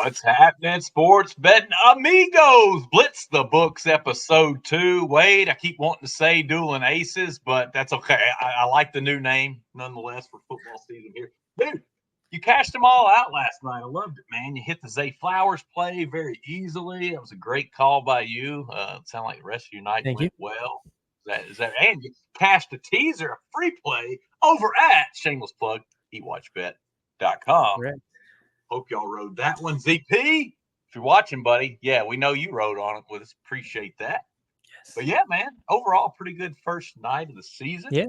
What's happening, sports betting amigos? Blitz the Books, episode 2. Wade, I keep wanting to say Dueling Aces, but that's okay. I like the new name nonetheless for football season here. Dude, you cashed them all out last night. I loved it, man. You hit the Zay Flowers play very easily. It was a great call by you. It sounded like the rest of your night Thank went you. well. And you cashed a teaser, a free play over at shameless plug, eatwatchbet.com. Right. Hope y'all rode that one, ZP. If you're watching, buddy, yeah, we know you rode on it with us. Appreciate that. Yes. But yeah, man, overall, pretty good first night of the season. Yeah.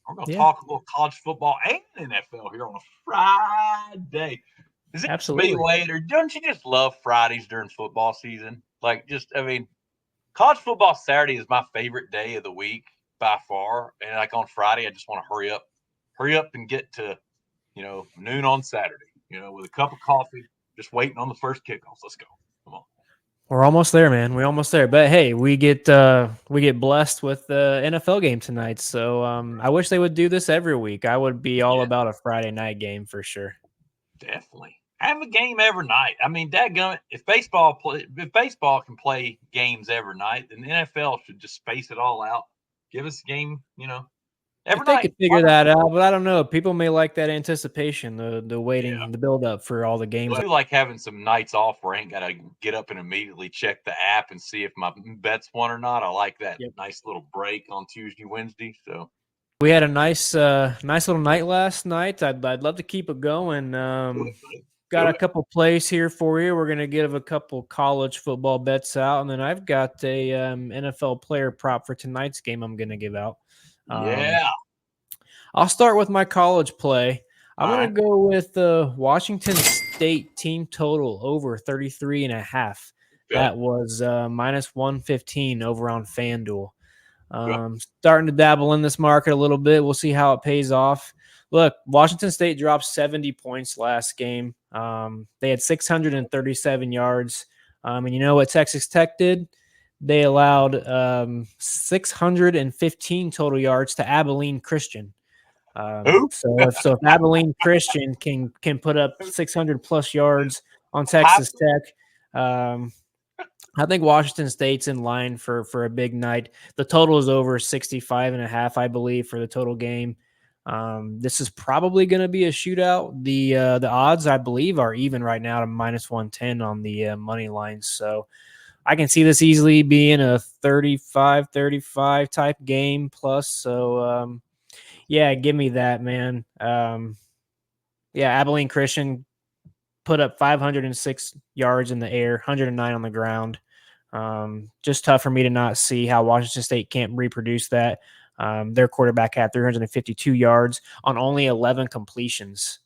We're going to talk a little college football and NFL here on a Friday. Is it just me, Absolutely. Wade, or don't you just love Fridays during football season? College football Saturday is my favorite day of the week by far. And like on Friday, I just want to hurry up and get to, noon on Saturday. With a cup of coffee, just waiting on the first kickoffs. Let's go. Come on. We're almost there, man. We're almost there. But hey, we get blessed with the NFL game tonight. So I wish they would do this every week. I would be all about a Friday night game for sure. Definitely. Have a game every night. I mean, dadgummit, if baseball can play games every night, then the NFL should just space it all out. Give us a game, every If they night. could figure that out, but I don't know. People may like that anticipation, the waiting, the build up for all the games. I do like having some nights off where I ain't got to get up and immediately check the app and see if my bets won or not. I like that nice little break on Tuesday, Wednesday. So we had a nice little night last night. I'd love to keep it going. Got a couple plays here for you. We're going to give a couple college football bets out, and then I've got a NFL player prop for tonight's game I'm going to give out. I'll start with my college play. I'm going to go with the Washington State team total over 33.5. That was minus 115 over on FanDuel. Starting to dabble in this market a little bit. We'll see how it pays off. Look, Washington State dropped 70 points last game. They had 637 yards. And you know what Texas Tech did? They allowed 615 total yards to Abilene Christian. So if Abilene Christian can put up 600 plus yards on Texas Tech, I think Washington State's in line for a big night. The total is over 65.5, I believe, for the total game. This is probably going to be a shootout. The odds, I believe, are even right now to minus 110 on the money line. So I can see this easily being a 35-35 type game plus. So, give me that, man. Abilene Christian put up 506 yards in the air, 109 on the ground. Just tough for me to not see how Washington State can't reproduce that. Their quarterback had 352 yards on only 11 completions.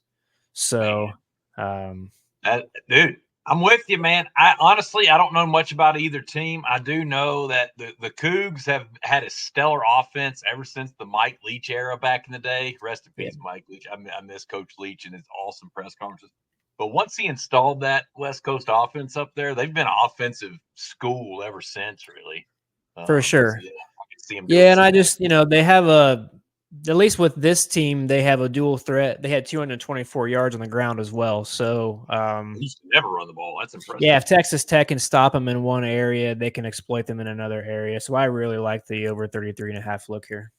So, dude, I'm with you, man. I don't know much about either team. I do know that the Cougs have had a stellar offense ever since the Mike Leach era back in the day. Rest in peace, Mike Leach. I miss Coach Leach and his awesome press conferences. But once he installed that West Coast offense up there, they've been an offensive school ever since, really. For sure. So, I can see him and I just, they have at least with this team, they have a dual threat. They had 224 yards on the ground as well. So he used to never run the ball. That's impressive. Yeah, if Texas Tech can stop them in one area, they can exploit them in another area. So I really like the over 33.5 look here.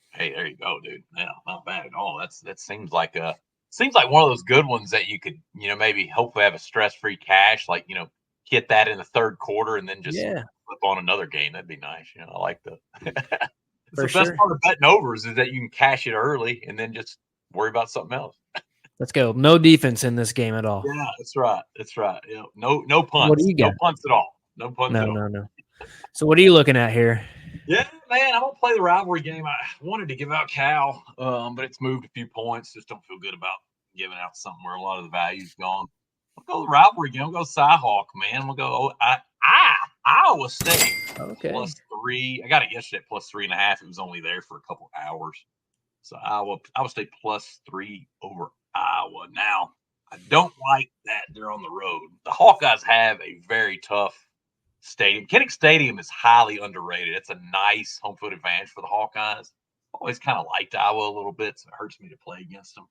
Hey, there you go, dude. Yeah, not bad at all. That seems like one of those good ones that you could, maybe hopefully have a stress-free cash, like, hit that in the third quarter and then just flip on another game. That'd be nice. I like the it's the best part of betting overs is that you can cash it early and then just worry about something else. Let's go. No defense in this game at all. Yeah, that's right. Yeah. No punts. What do you got? No punts at all. No punts at all. No. So what are you looking at here? Yeah, man, I'm gonna play the rivalry game. I wanted to give out Cal, but it's moved a few points. Just don't feel good about giving out something where a lot of the value's gone. We'll go the rivalry game. We'll go Cyhawk, man. We'll go Iowa State +3. I got it yesterday at +3.5. It was only there for a couple hours. So Iowa State +3 over Iowa. Now, I don't like that they're on the road. The Hawkeyes have a very tough stadium. Kinnick Stadium is highly underrated. It's a nice home field advantage for the Hawkeyes. Always kind of liked Iowa a little bit, so it hurts me to play against them.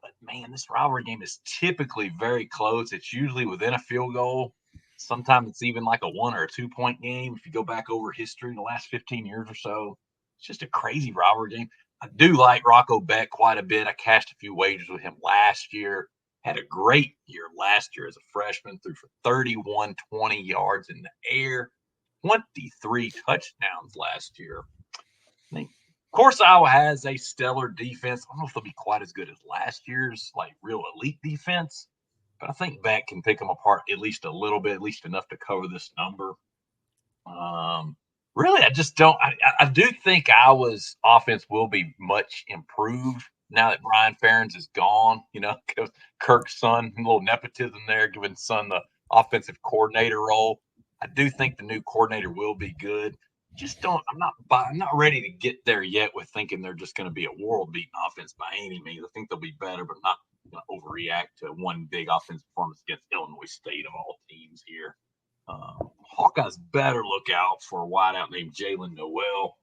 But man, this rivalry game is typically very close. It's usually within a field goal. Sometimes it's even like a 1 or a 2-point game. If you go back over history, the last 15 years or so, it's just a crazy rivalry game. I do like Rocco Beck quite a bit. I cashed a few wagers with him last year. Had a great year last year as a freshman, threw for 3120 yards in the air, 23 touchdowns last year. I think, of course, Iowa has a stellar defense. I don't know if they'll be quite as good as last year's, like real elite defense, but I think Beck can pick them apart at least a little bit, at least enough to cover this number. Really, I just don't. I do think Iowa's offense will be much improved now that Brian Ferentz is gone. You know, Kirk's son, a little nepotism there, giving son the offensive coordinator role. I do think the new coordinator will be good. Just don't. I'm not ready to get there yet with thinking they're just going to be a world-beating offense by any means. I think they'll be better, but not going to overreact to one big offensive performance against Illinois State of all teams here. Hawkeyes better look out for a wideout named Jalen Noel.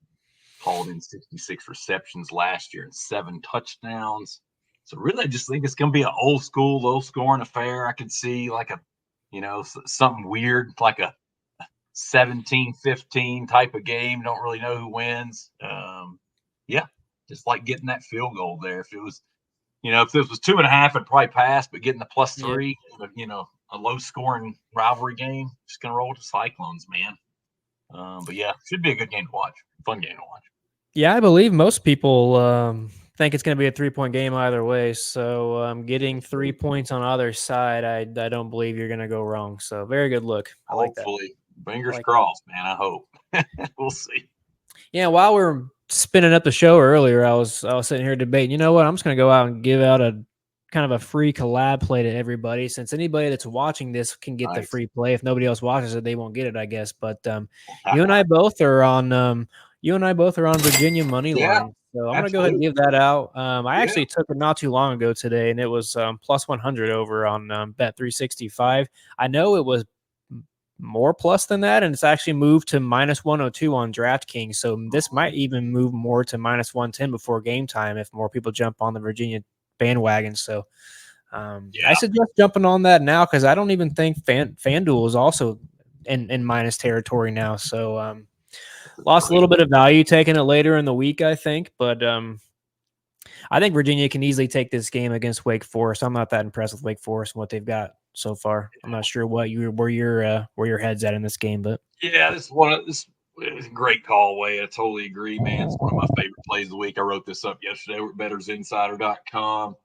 Hauled in 66 receptions last year and 7 touchdowns. So really, I just think it's going to be an old school, low scoring affair. I could see like a, something weird, like a 17-15 type of game. Don't really know who wins. Yeah, just like getting that field goal there. If it was, if this was 2.5, it'd probably pass, but getting the +3, a low scoring rivalry game, just going to roll with the Cyclones, man. But yeah, should be a good game to watch. Fun game to watch. Yeah, I believe most people think it's going to be a 3-point game either way. So getting 3 points on either side, I don't believe you're going to go wrong. So very good look. I like that. Hopefully. Fingers crossed, man. I hope. We'll see. Yeah, while we're spinning up the show earlier, I was sitting here debating, you know what, I'm just going to go out and give out a kind of a free collab play to everybody, since anybody that's watching this can get the free play. If nobody else watches it, they won't get it, I guess. But you and I both are on Virginia money line. So I'm going to go ahead and give that out. I actually took it not too long ago today, and it was +100 over on Bet365. I know it was more plus than that, and it's actually moved to -102 on DraftKings. So this might even move more to -110 before game time if more people jump on the Virginia bandwagon. So I suggest jumping on that now, because I don't even think FanDuel is also in minus territory now. So lost a little bit of value taking it later in the week, I think. But I think Virginia can easily take this game against Wake Forest. I'm not that impressed with Wake Forest and what they've got so far. I'm not sure where your head's at in this game, but this is a great call, Wade. I totally agree, man. It's one of my favorite plays of the week. I wrote this up yesterday at bettersinsider.com.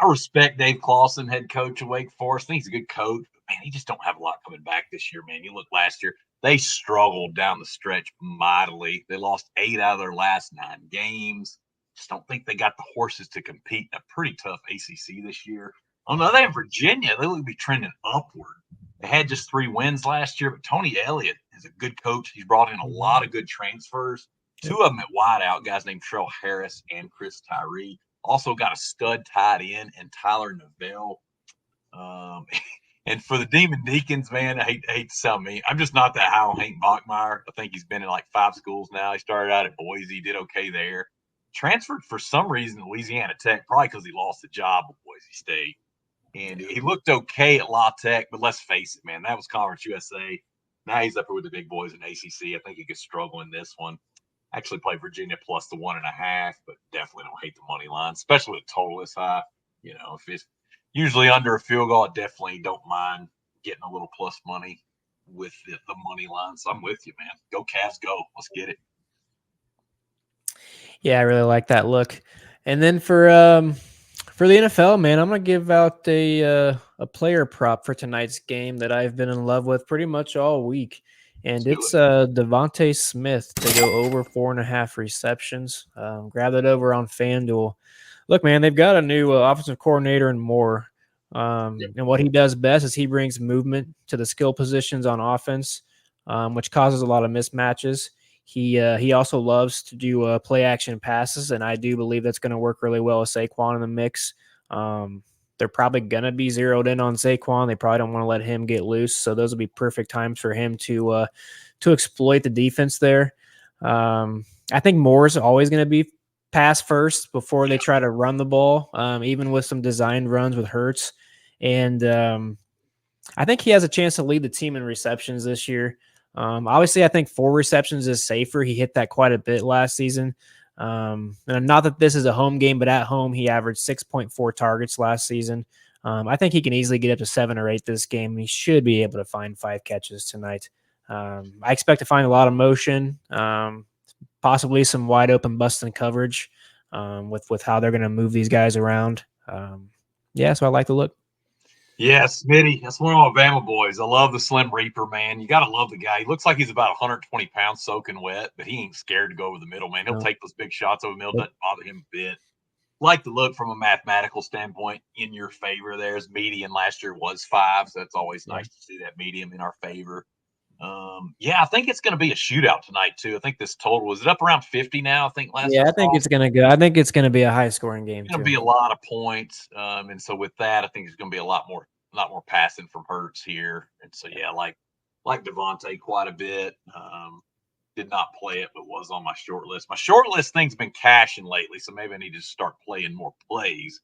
I respect Dave Clawson, head coach of Wake Forest. I think he's a good coach, but man, he just don't have a lot coming back this year, man. You look last year, they struggled down the stretch mightily. They lost 8 out of their last 9 games. Just don't think they got the horses to compete in a pretty tough ACC this year. On the other hand, Virginia, they look to be trending upward. They had just 3 wins last year, but Tony Elliott is a good coach. He's brought in a lot of good transfers. 2 of them at wideout, guys named Trell Harris and Chris Tyree. Also got a stud tight end and Tyler Neville. And for the Demon Deacons, man, I hate to sound mean. I'm just not that high on Hank Bachmeier. I think he's been in like 5 schools now. He started out at Boise, did okay there. Transferred for some reason to Louisiana Tech, probably because he lost the job at Boise State. And he looked okay at La Tech, but let's face it, man, that was Conference USA. Now he's up here with the big boys in ACC. I think he could struggle in this one. Actually play Virginia plus the 1.5, but definitely don't hate the money line, especially with the total this high. If it's usually under a field goal, I definitely don't mind getting a little plus money with the money line. So I'm with you, man. Go Cavs, go. Let's get it. Yeah, I really like that look. And then for the NFL, man, I'm gonna give out a player prop for tonight's game that I've been in love with pretty much all week, and it's Devontae Smith to go over 4.5 receptions. Grab that over on FanDuel. Look, man, they've got a new offensive coordinator and more. And what he does best is he brings movement to the skill positions on offense, which causes a lot of mismatches. He also loves to do play action passes, and I do believe that's going to work really well with Saquon in the mix. They're probably going to be zeroed in on Saquon. They probably don't want to let him get loose, so those will be perfect times for him to exploit the defense there. I think Moore's always going to be pass first before they try to run the ball, even with some designed runs with Hurts. And I think he has a chance to lead the team in receptions this year. Obviously, I think 4 receptions is safer. He hit that quite a bit last season. And not that this is a home game, but at home, he averaged 6.4 targets last season. I think he can easily get up to 7 or 8 this game. He should be able to find 5 catches tonight. I expect to find a lot of motion, possibly some wide open busting coverage with how they're going to move these guys around. So I like the look. Yeah, Smitty, that's one of my Bama boys. I love the Slim Reaper, man. You got to love the guy. He looks like he's about 120 pounds soaking wet, but he ain't scared to go over the middle, man. He'll take those big shots over the middle. Doesn't bother him a bit. Like the look from a mathematical standpoint in your favor there. His median last year was 5, so it's always nice to see that medium in our favor. I think it's going to be a shootout tonight too. I think this total is it up around 50 now. I think last. Yeah, I think it's going to go. I think it's going to be a high scoring game. It's going to be a lot of points, and so with that, I think it's going to be a lot more passing from Hurts here. And so like Devontae quite a bit. Did not play it, but was on my short list. My short list thing's been cashing lately, so maybe I need to start playing more plays.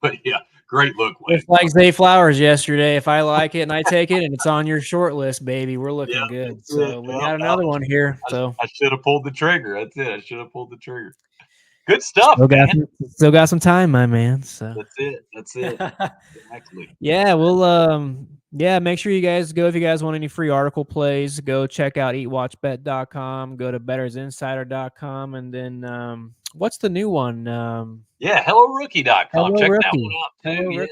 But yeah, great look. Just like Zay Flowers yesterday. If I like it and I take it and it's on your short list, baby, we're looking good. So we got another one here. So I should have pulled the trigger. That's it. I should have pulled the trigger. Good stuff, still got some time, my man. So that's it. Exactly. Yeah, we'll make sure you guys go if you guys want any free article plays. Go check out eatwatchbet.com, go to bettersinsider.com, and then what's the new one? HelloRookie.com. Check that one out too.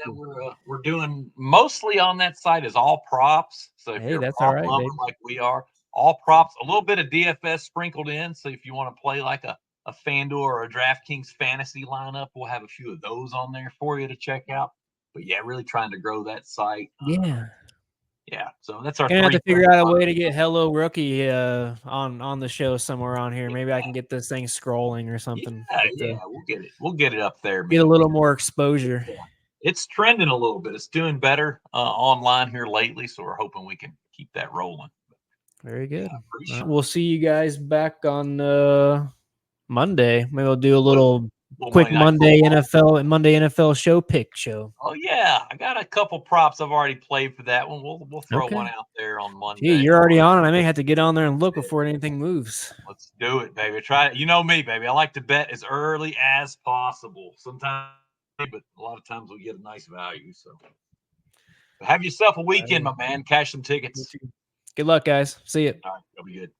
We're doing mostly on that site is all props. So if you're that's all right, baby. like we are, all props, a little bit of DFS sprinkled in. So if you want to play like a FanDuel or a DraftKings fantasy lineup, we'll have a few of those on there for you to check out. But yeah, really trying to grow that site. So that's our. Gonna have to figure out a way to get Hello Rookie on the show somewhere on here. Maybe I can get this thing scrolling or something. We'll get it up there. Get a little more exposure. Yeah. It's trending a little bit. It's doing better online here lately, so we're hoping we can keep that rolling. Very good. We'll see you guys back on Monday. Maybe we'll do a little quick Monday NFL show pick show. Oh yeah, I got a couple props I've already played for that one. We'll throw one out there on Monday. Gee, you're already on it. I may have to get on there and look before anything moves. Let's do it, baby. Try it. You know me, baby. I like to bet as early as possible. Sometimes, but a lot of times we get a nice value. So have yourself a weekend, my man. Cash some tickets. Good luck, guys. See you. All right, that'll be good.